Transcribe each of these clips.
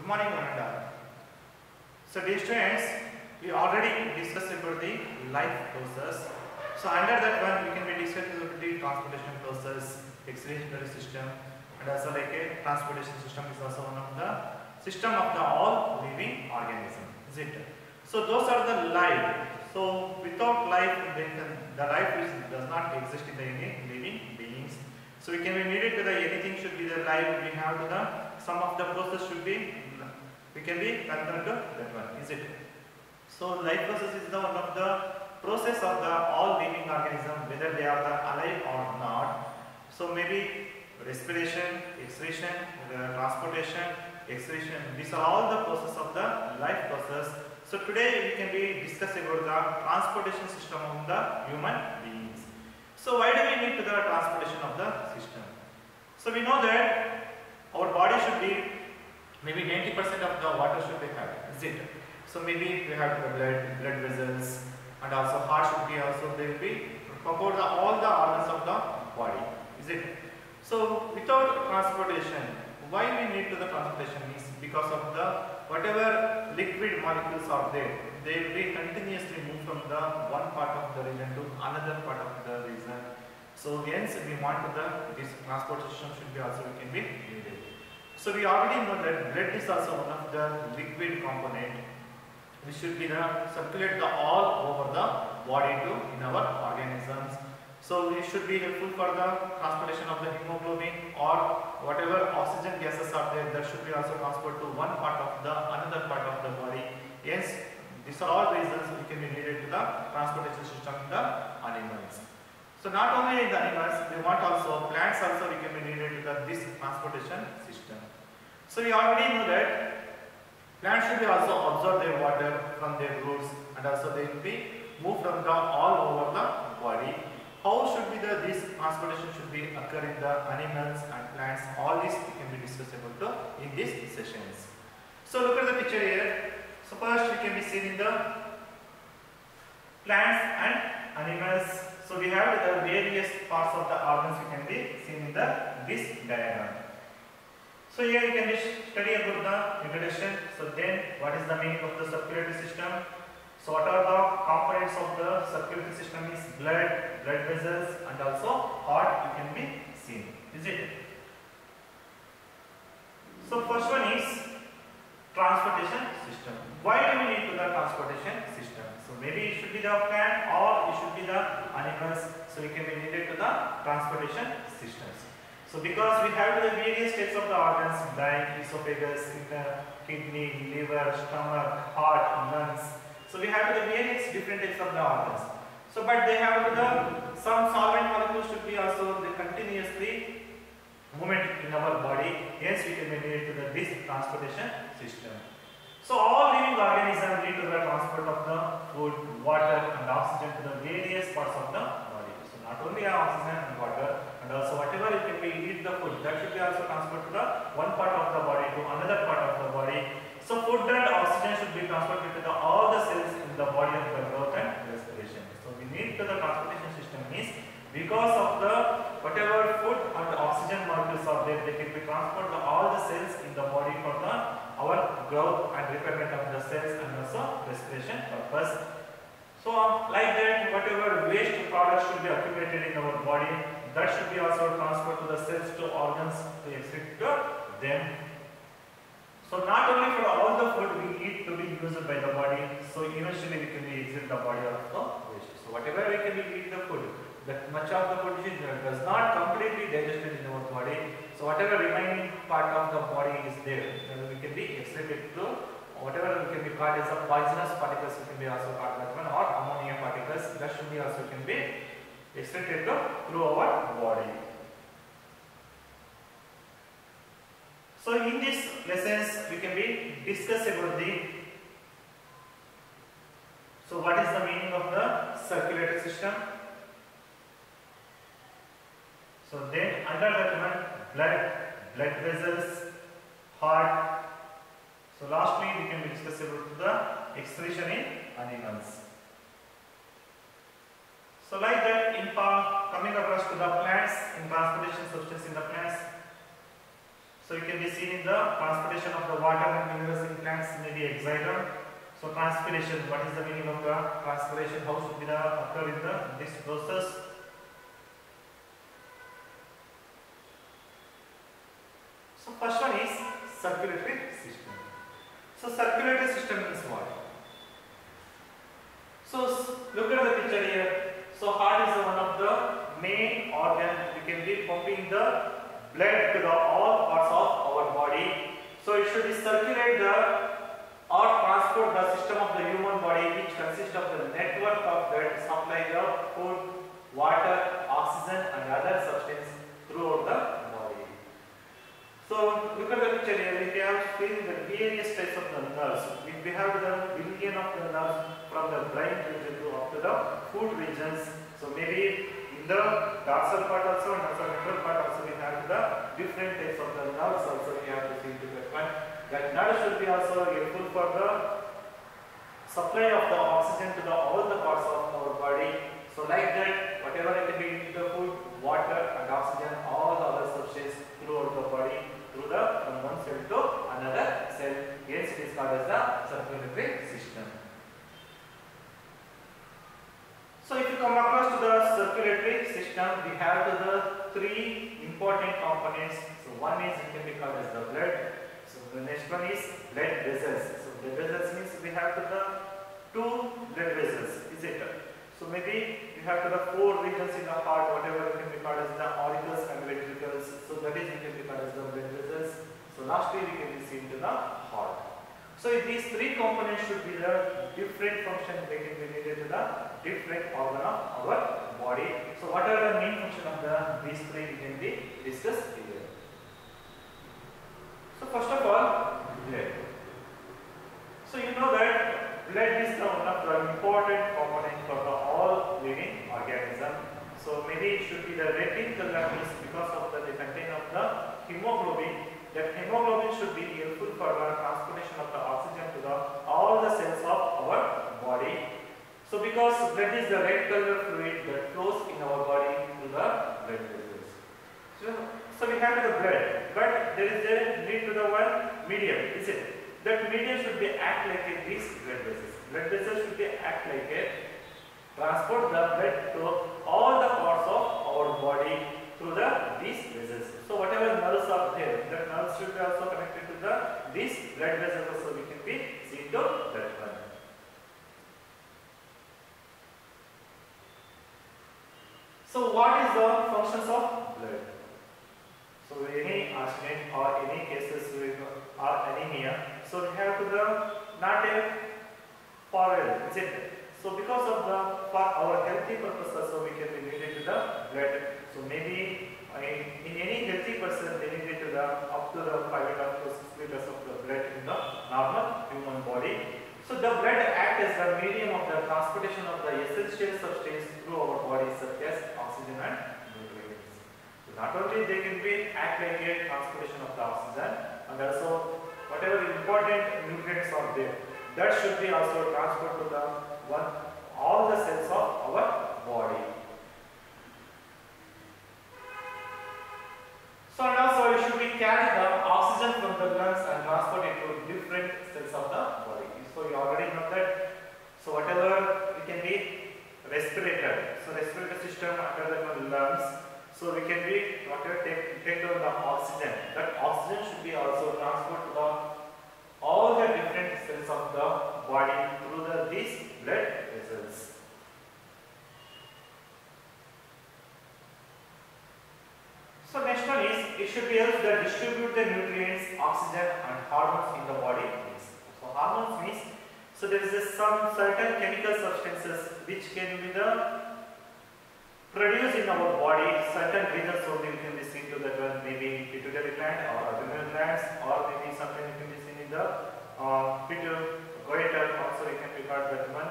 Good morning, one and all. So, dear students, we already discussed about the life process. So, under that one, we can be discussing about the transportation process, exchangeable system, and also like a transportation system is also one of the system of the all living organism. Is it? So, those are the life. So, without life, the life does not exist in the any living beings. So, we can be needed to the anything should be the life. We have to the some of the process should be. We can be concerned to that one, is it? So, life process is the one of the process of the all living organism, whether they are the alive or not. So, maybe respiration, exhalation, transportation, exhalation. These are all the process of the life process. So, today we can be discussing about the transportation system of the human beings. So, why do we need to the transportation of the system? So, we know that our body should be maybe 90% of the water should be had, is it? So maybe we have the blood vessels, and also heart should be also they will be cover all the organs of the body, is it? So without transportation, why we need to the transportation is because of the whatever liquid molecules are there, they will be continuously move from the one part of the region to another part of the region. So hence we want to the this transportation should be also we can be needed. So we already know that blood is also one of the liquid component. We should be circulate the all over the body to in our organisms. So we should be helpful for the transportation of the hemoglobin or whatever oxygen gases are there. That should be also transported to one part of the another part of the body. Yes, these are all reasons we can be needed to the transportation system in the animals. So not only in the animals, we want also plants also we can be needed to this transportation system. So we already know that plants should be also absorb their water from their roots, and also they will be moved from the all over the body. How should be the this transportation should be occur in the animals and plants? All this we can be discussed about in these sessions. So look at the picture here. So first we can be seen in the plants and animals. So we have the various parts of the organs we can be seen in this diagram. So here you can study about the introduction. So then what is the meaning of the circulatory system? So what are the components of the circulatory system is blood vessels, and also heart you can be seen. Is it? So first one is transportation system. Why do we need to the transportation system? So maybe it should be the plant or it should be the animals. So we can be needed to the transportation systems. So because we have the various types of the organs like esophagus, kidney, liver, stomach, heart, lungs. So we have the various different types of the organs. So but they have the some solvent molecules should be also the continuously movement in our body. Hence we can be needed to this transportation system. So all living organisms need to the transport of the food, water and oxygen to the various parts of the body. So not only oxygen and water, and also whatever it can be eat the food, that should be also transported to the one part of the body to another part of the body. So food and oxygen should be transported to all the cells in the body of the growth and respiration. So we need to the transportation system means because of the whatever food and the oxygen molecules are there, they can be transported to all the cells in the body for the our growth and repairment of the cells and also respiration purpose. So like that, whatever waste products should be accumulated in our body, that should be also transferred to the cells to organs to excrete to them. So not only for all the food we eat to be used by the body, so eventually we can be exit the body of the waste. So whatever we can be eat the food, that much of the food does not completely digested in our body. So whatever remaining part of the body is there, we can be excreted to whatever we can be called as a poisonous particles, we can be also called that one, or ammonia particles, that should be also can be excreted through our body. So in these lessons we can be discuss about so what is the meaning of the circulatory system? So then under that one, blood vessels, heart. So lastly we can be discuss about the excretion in animals. So like that, in coming across to the plants, in transportation substance in the plants. So it can be seen in the transportation of the water and minerals in plants, maybe excited. So transpiration, what is the meaning of the transpiration? How should be the occur in this process? So first one is circulatory system. So circulatory system means what? So look at the picture here. So heart is one of the main organ. We can be pumping the blood to the all parts of our body. So it should be circulate the or transport the system of the human body, which consists of the network of blood supply the food, water, oxygen and other substances throughout the body. So look at the picture here. We have seen the various types of the nerves. We have the billion of the nerves from the brain region to up to the food regions. So maybe in the dorsal part also and also ventral part also we have the different types of the nerves also we have to see to that one. That nerve should be also helpful for the supply of the oxygen to the all the parts of our body. So like that, whatever it can be into the food, water and oxygen, all the other substances throughout the body, through the from one cell to another cell. Hence it is called as the circulatory system. So if you come across to the circulatory system, we have the three important components. So one is it can be called as the blood. So the next one is blood vessels. So blood vessels means we have the two blood vessels, is it? So maybe you have the four regions in the heart, whatever it can be called as the auricles and ventricles. So that is it can be called as the blood vessels. So lastly we can be seen to the heart. So if these three components should be the different function they can be needed to the different organ of our body. So what are the main function of these three we can be discussed here. So first of all, blood. So you know that blood is one of the important component for the all living organism. So maybe it should be the red in color means because of the content of the hemoglobin. That hemoglobin should be helpful for the transportation of the oxygen to the all the cells of our body. So because blood is the red color fluid that flows in our body through the blood vessels. So we have the blood, but there is a need to the one medium, is it? That medium should be act like these blood vessels. Blood vessels should be act like a transport the blood to all the parts of our body through these vessels. So whatever nerves are there, the nerves should be also connected to these blood vessels, so we can be seen to that one. So what is the functions of blood? So any accident or any cases with or anemia, so we have to the not a parallel, is it? So because of the for our healthy purposes, so we can be needed to the blood. So maybe in any healthy person they need to the up to the 5.5 to 6 liters of the blood in the normal human body. So the blood acts as the medium of the transportation of the essential substance through our body, such as oxygen and nutrients. So not only they can be act like a transportation of the oxygen, and also whatever important nutrients are there, that should be also transferred to the all the cells of our body. So and also it should be carry the oxygen from the lungs and transport it to different cells of the body. So you already know that. So whatever we can be respirator. So respiratory system under the lungs. So we can be whatever take down the oxygen. That oxygen should be also transported to the all the different cells of the body through these blood vessels. So next one is it should be able to distribute the nutrients, oxygen and hormones in the body. So hormones means so there is some certain chemical substances which can be produced in our body. Certain regions only we can be seen to that one, maybe pituitary gland or adrenal glands, or maybe something you can be seen in the goiter, also you can be called that one.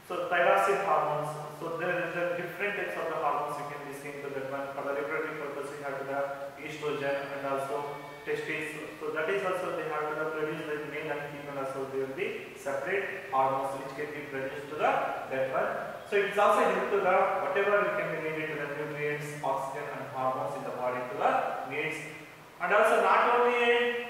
So thyroid hormones. So there is a different types of the hormones you can be seen to that one. For the reproductive purpose, we have to the estrogen and also testes. So that is also they have to produce the male and female. Also there will be separate hormones which can be produced to that one. So it is also help to the whatever we can be needed to the nutrients, oxygen and hormones in the body to the needs. And also not only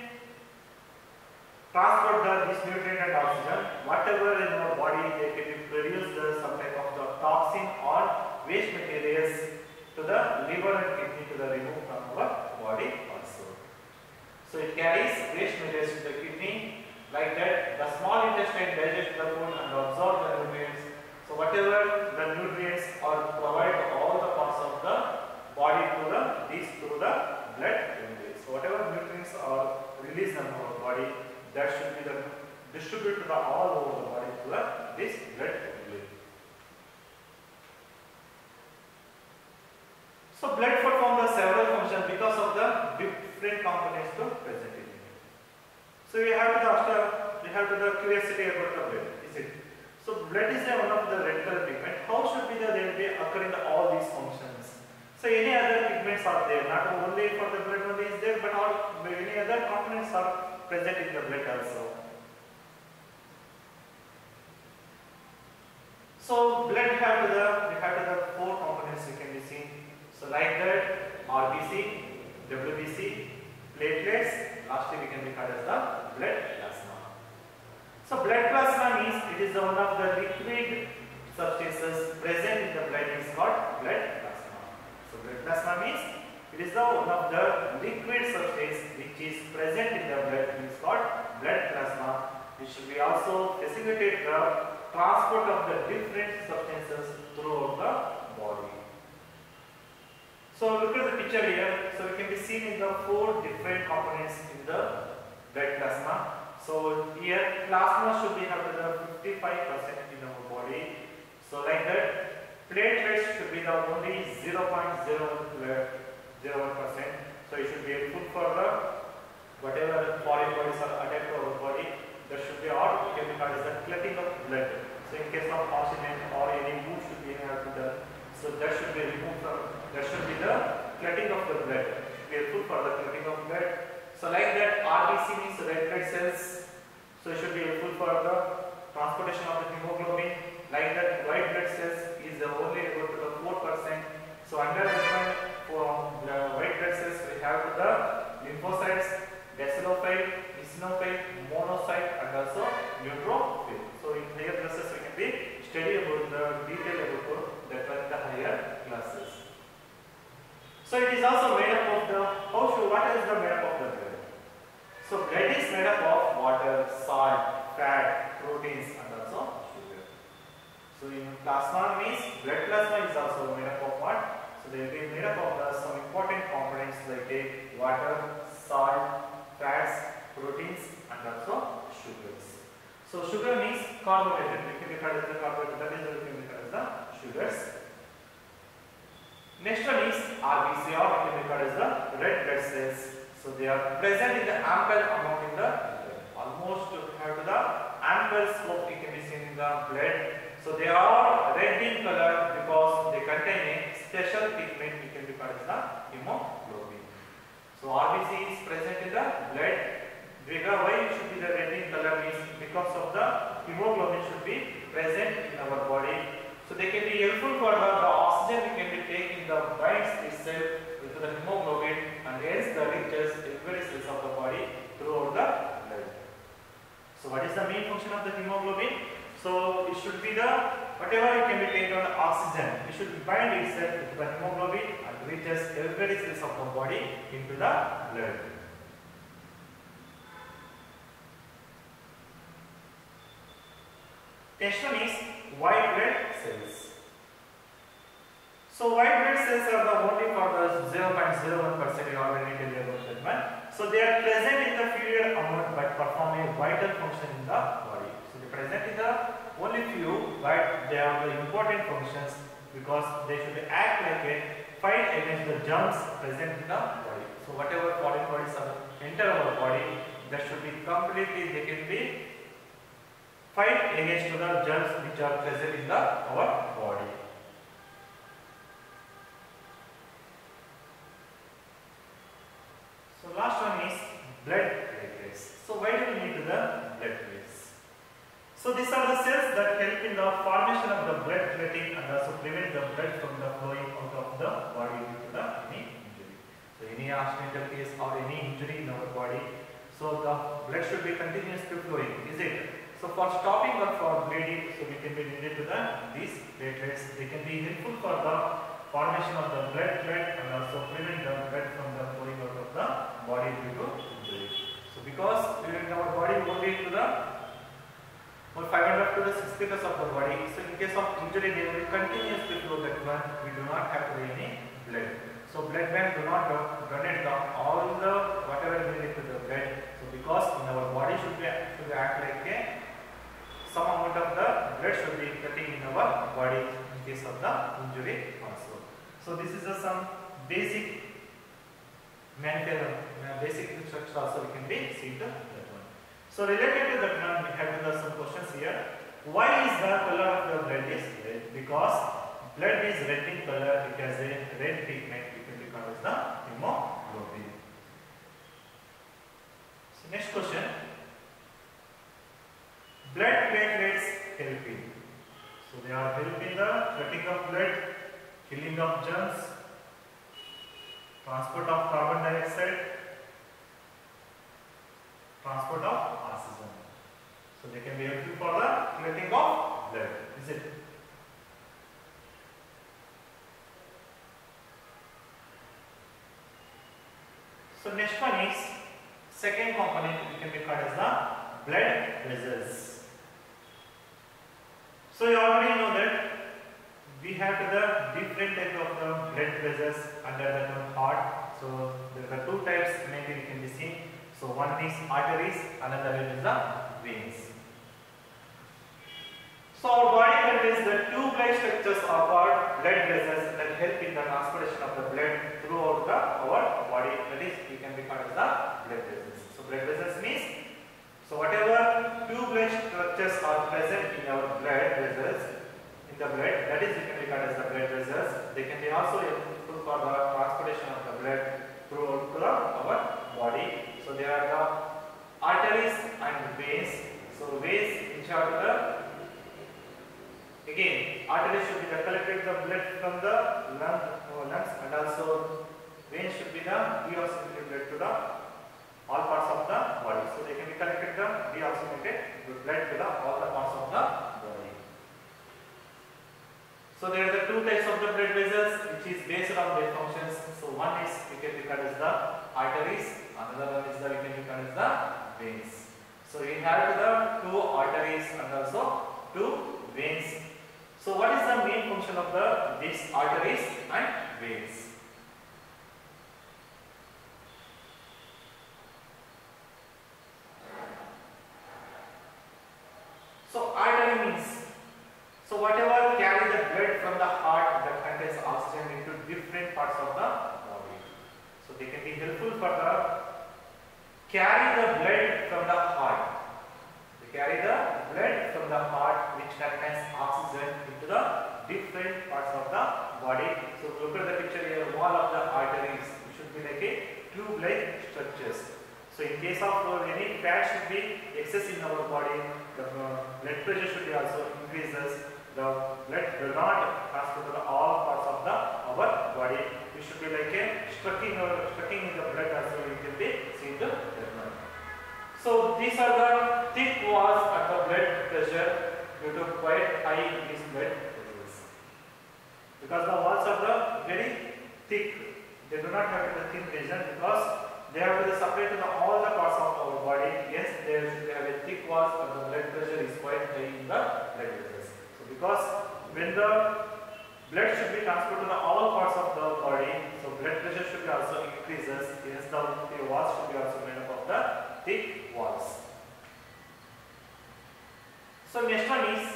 transport this nutrient and oxygen, whatever in our body they can produce some type of the toxin or waste materials to the liver and kidney to the remove from our body also. So it carries waste materials to the kidney, like that the small intestine digests the food and absorb the nutrients. So whatever the nutrients are provided to all the parts of the body through the blood release. So whatever nutrients are released in our body, that should be the distributed to the all over the body through this blood release. So blood performs the several functions because of the different components to present in it. So we have to the curiosity about the blood, is it? So blood is one of the red color pigment. How should be there will be occurring all these functions? So any other pigments are there, not only for the blood only is there, but any other components are present in the blood also. So blood we have the four components you can be seen. So like that, RBC, WBC, platelets, lastly we can be called as the blood plasma. So blood plasma means it is one of the liquid substances present in the blood is called blood plasma. So blood plasma means it is one of the liquid substance which is present in the blood is called blood plasma. It should be also facilitate the transport of the different substances throughout the body. So look at the picture here. So we can be seen in the four different components in the blood plasma. So here plasma should be have the 55% in our body. So like that, platelets should be the only 0.01%. So it should be helpful for the whatever foreign bodies are attacked to our body. There should be or can be called as the clotting of blood. So in case of oxygen or any wound should be have to the, so that should be removed from. That should be the clotting of the blood. Be helpful for the clotting of blood. So like that, RBC means red blood cells. So it should be helpful for the transportation of the hemoglobin. Like that, white blood cells is only about to the 4%. So under this one, for the white blood cells, we have the lymphocytes, basophil, eosinophil, monocyte, and also neutrophil. So in higher classes, we can be study about the detail about that one in the higher classes. So it is also made up of the what is the made up of the blood? So blood is made up of water, salt, fat, proteins, and also sugar. So in plasma means blood plasma is also made up of what? So they will be made up of some important components like water, salt, fats, proteins, and also sugars. So sugar means carbohydrate. We can be called as the carbohydrate. That is we can be called as the sugars. Next one is RBC, or we can be called as the red blood cells. So they are present in the ample amount in the almost have to the ample scope. You can be seen in the blood. So they are red in color because they contain a special pigment. We can be called as the hemoglobin. So RBC is present in the blood. Why it should be the red in color means because of the hemoglobin should be present in our body. So they can be helpful for the oxygen we can be taking the binds itself with the hemoglobin and hence the reaches every cells of the body throughout the blood. So what is the main function of the hemoglobin? So it should be the whatever you can be taken on oxygen, it should bind itself with the hemoglobin and reaches every cells of the body into the blood. Next one is white blood cells. So white blood cells are the only for the 0.01%. You already tell you about that one. So they are present in the fluid amount but perform a vital function in the body. So they present in the only few, but they have the important functions because they should act like a fight against the germs present in the body. So whatever foreign bodies are enter our body, that should be completely, they can be fight against the germs which are present in our body. So last one is blood platelets. So why do we need the blood platelets? So these are the cells that help in the formation of the blood clotting and also prevent the blood from the flowing out of the body due to the any injury. So any accidental case or any injury in our body. So the blood should be continuously flowing, is it? So for stopping or for bleeding, so we can be needed to these platelets. They can be helpful for the formation of the blood and also prevent the blood from the flowing out of the body due to injury. So because in our body only to the 500 to the 6 liters of the body. So in case of injury, they will continuously flow that one. We do not have to any blood. So blood bank do not donate all the whatever related to the blood. So because in our body should act like some amount of the blood should be cutting in our body in case of the injury also. So this is some basic basic structure also we can be seen to that one. So related to that one, we have some questions here. Why is the color of the blood is red? Because blood is red in color. It has a red pigment. We can record as the hemoglobin. So next question. Blood platelets helping. So they are helping the clotting of blood, killing of germs, transport of carbon dioxide, transport of oxygen. So they can be helpful for the clotting of blood, is it? So next one is second component we can be called as the blood vessels. So you already know that we have the different type of the blood vessels under the heart. So there are two types mainly we can be seen. So one is arteries, another is the veins. So our body contains the two blood structures are called blood vessels that help in the transportation of the blood throughout our body. That is, we can be called as the blood vessels. So blood vessels means, so whatever two blood structures are present in our blood vessels, in the blood, that is, we can be called as the blood vessels. They can be also helpful for the transportation of the blood throughout our body. So there are the arteries and veins. So veins which are again, arteries should be the collected the blood from the lungs, and also veins should be the deoxygenated blood to the all parts of the body. So they can be collected the deoxygenated blood to the all the parts of the body. So there are the two types of the blood vessels which is based on their functions. So one is we can be called as the arteries, another one is the we can be called as the veins. So we have the two arteries and also two veins. So what is the main function of these arteries and veins? So artery means, so whatever carry the blood from the heart that contains oxygen into different parts of the body. So they can be helpful for the carry the blood from the heart. They carry the blood from the heart which contains oxygen into the different parts of the body. So look at the picture here, wall of the arteries. It should be like a tube-like structures. So in case of any fat should be excess in our body, the blood pressure should be also increases. The blood will not transfer to all parts of our body. We should be like a stucking in the blood also we can be seen to that. So these are the thick walls at the blood pressure due to quite high increased blood pressures. Because the walls are the very thick, they do not have a thin region because they have to be separated to all the parts of our body. Yes, they should have a thick walls, but the blood pressure is quite high in the blood vessels. So because when the blood should be transported to all parts of the body, so blood pressure should be also increases. Yes, the walls should be also made up of the thick walls. So next one is,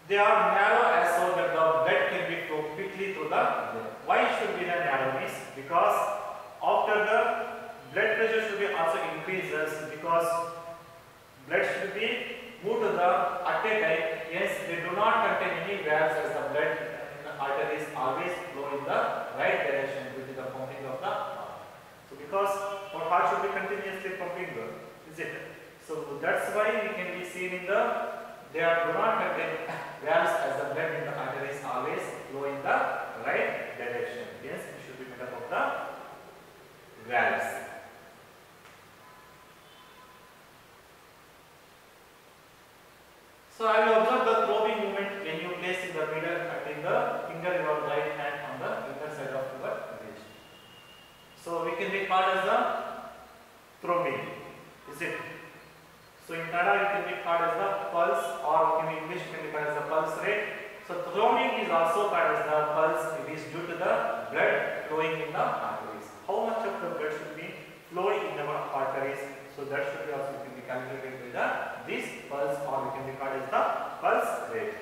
they are narrow as so that the blood can be flow quickly through the blood. Why it should be the narrow means? Because after the blood pressure should be also increases because blood should be moved to the at a time. Yes, they do not contain any valves as the blood in the arteries always flow in the right direction due to the pumping of the heart. So because our heart should be continuously pumping, is it? So that's why we can be seen in they do not contain valves as the blood in the arteries always flow in the right direction. Yes, it should be made up of the So I will observe the throbbing movement when you place in the middle and in the finger your right hand on the inner side of your wrist. So we can be called as the throbbing, is it? So in Kannada it can be called as the pulse, or in English it can be called as the pulse rate. So throbbing is also called as the pulse. It is due to the blood flowing in the arteries. How much of the blood should be flowing in our arteries? So that should be also can be calculated with this pulse, or we can be called as the pulse rate.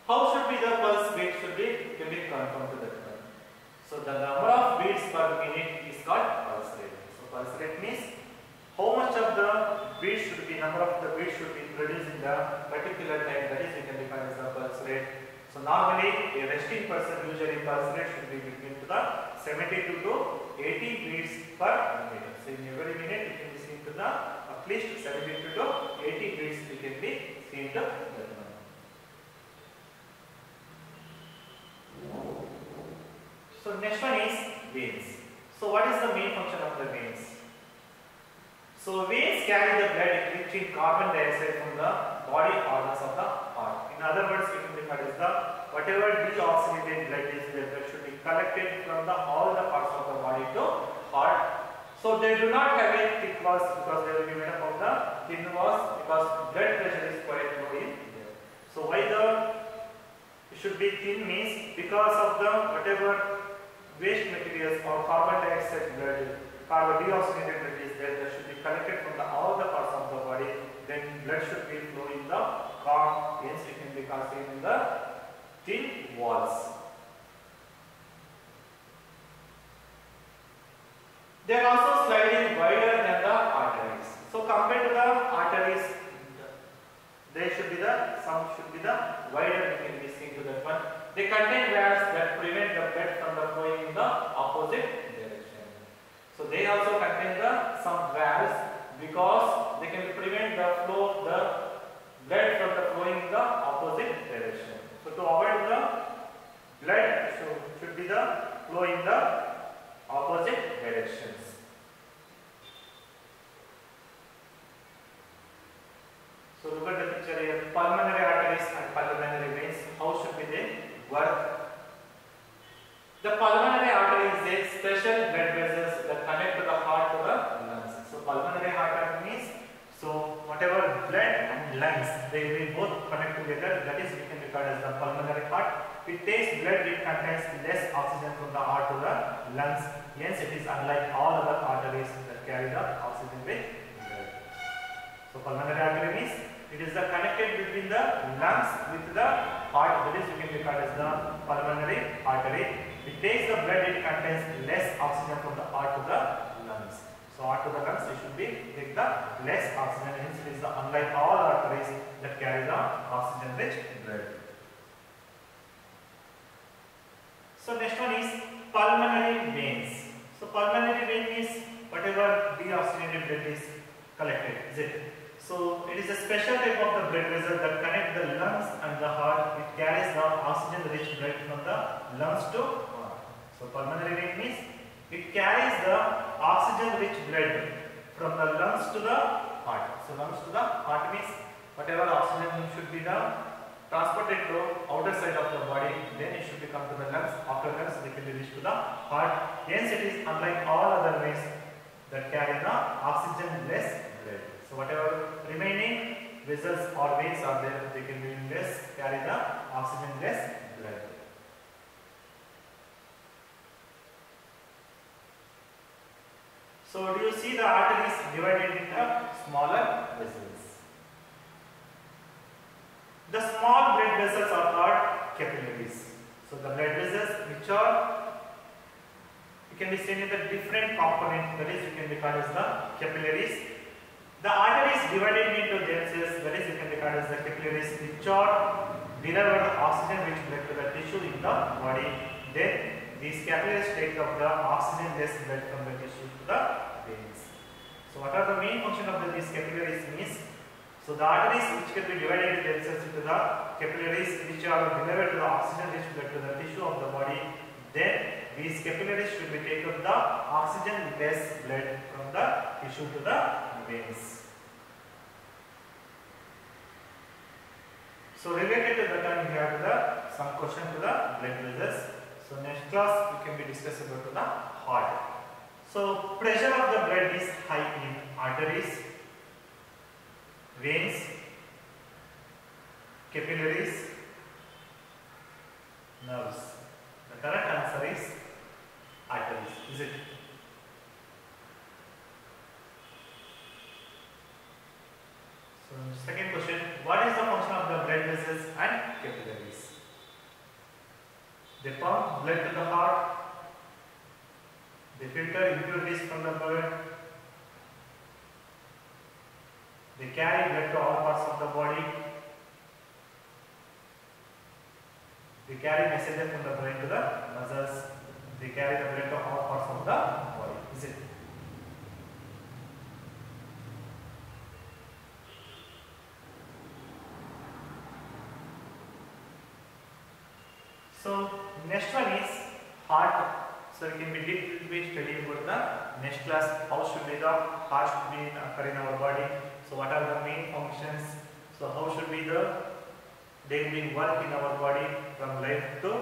How should be the pulse rate? Should be can be confirmed to that one. So the number of beats per minute is called pulse rate. So pulse rate means how much of the beats should be, number of the beats should be produced in the particular time. That is, we can define as the pulse rate. So normally a resting person usually pulse rate should be between to the 72 to 80 beats per minute. So in every minute we can be seen to the at least 72 to 80 beats we can be seen to that one. So next one is veins. So what is the main function of the veins? So veins carry the blood rich in carbon dioxide from the body organs of the heart. In other words, we can define as the whatever deoxygenated blood is there, that should be collected from the all the parts of the body to heart. So they do not have a thick walls because they will be made up of the thin walls, because blood pressure is quite low in there. So why it should be thin means because of the whatever waste materials or carbon dioxide blood, carbon deoxygenated blood is there, that should be collected from the all the parts of the body. Then blood should be flowing in the calm, hence it can be contained in the thin walls. They are also slightly wider than the arteries. So compared to the arteries, they should be some should be the wider. We can be seen to that one. They contain valves that prevent the blood from the flowing in the opposite direction. So they also contain some valves because they can prevent the flow of the blood from the flowing in the opposite direction. So to avoid the blood should be the flow in the opposite directions. So look at the picture here. Pulmonary arteries and pulmonary veins. How should be they work? The pulmonary artery is a special blood vessels that connect to the heart to the lungs. So pulmonary artery means whatever blood and lungs, they will both connect together. That is, we can regard as the pulmonary heart. It takes blood, it contains less oxygen from the heart to the lungs. Hence, it is unlike all other arteries that carry the oxygen with blood. So pulmonary artery means it is the connected between the lungs with the heart. That is, we can regard as the pulmonary artery. It takes the blood, it contains less oxygen from the heart to the lungs. So heart to the lungs, it should be take the less oxygen. Hence, it is the unlike all arteries that carry the oxygen-rich blood. So next one is pulmonary veins. So pulmonary vein is whatever deoxygenated blood is collected, is it? So it is a special type of the blood vessel that connect the lungs and the heart. It carries the oxygen-rich blood from the lungs to heart. So pulmonary vein means it carries the oxygen-rich blood from the lungs to the heart. So lungs to the heart means whatever oxygen should be transported to outer side of the body, then it should be come to the lungs. After lungs, they can be reached to the heart. Hence, it is unlike all other veins that carry the oxygen-less blood. So whatever remaining vessels or veins are there, they can be carry the oxygen-less blood. So do you see the arteries divided into smaller vessels? The small blood vessels are called capillaries. So the blood vessels which are, you can be seen in the different component, that is you can be called as the capillaries. The arteries divided into themselves, that is you can be called as the capillaries, which are deliver the oxygen-rich blood to the tissue in the body. Then these capillaries take up the oxygen-less blood from the tissue to the veins. So what are the main function of these capillaries means? So the arteries which can be divided themselves into the capillaries which are delivered to the oxygen-rich blood to the tissue of the body. then these capillaries should be take up the oxygen less blood from the tissue to the veins. So related to that, we have some question to the blood vessels. So next class we can be discuss about the heart. So pressure of the blood is high in arteries, veins, capillaries, nerves. The correct answer is arteries. Is it? So second question, what is the function of the blood vessels and capillaries? They pump blood to the heart, they filter impurities from the blood, they carry blood to all parts of the body, they carry messages from the brain to the muscles, they carry the blood to all parts of the body. Is it? So next one is heart. So we can be deeply studying about the next class. How should be the heart should be occur in our body? So what are the main functions? So how should be the daily work in our body from life to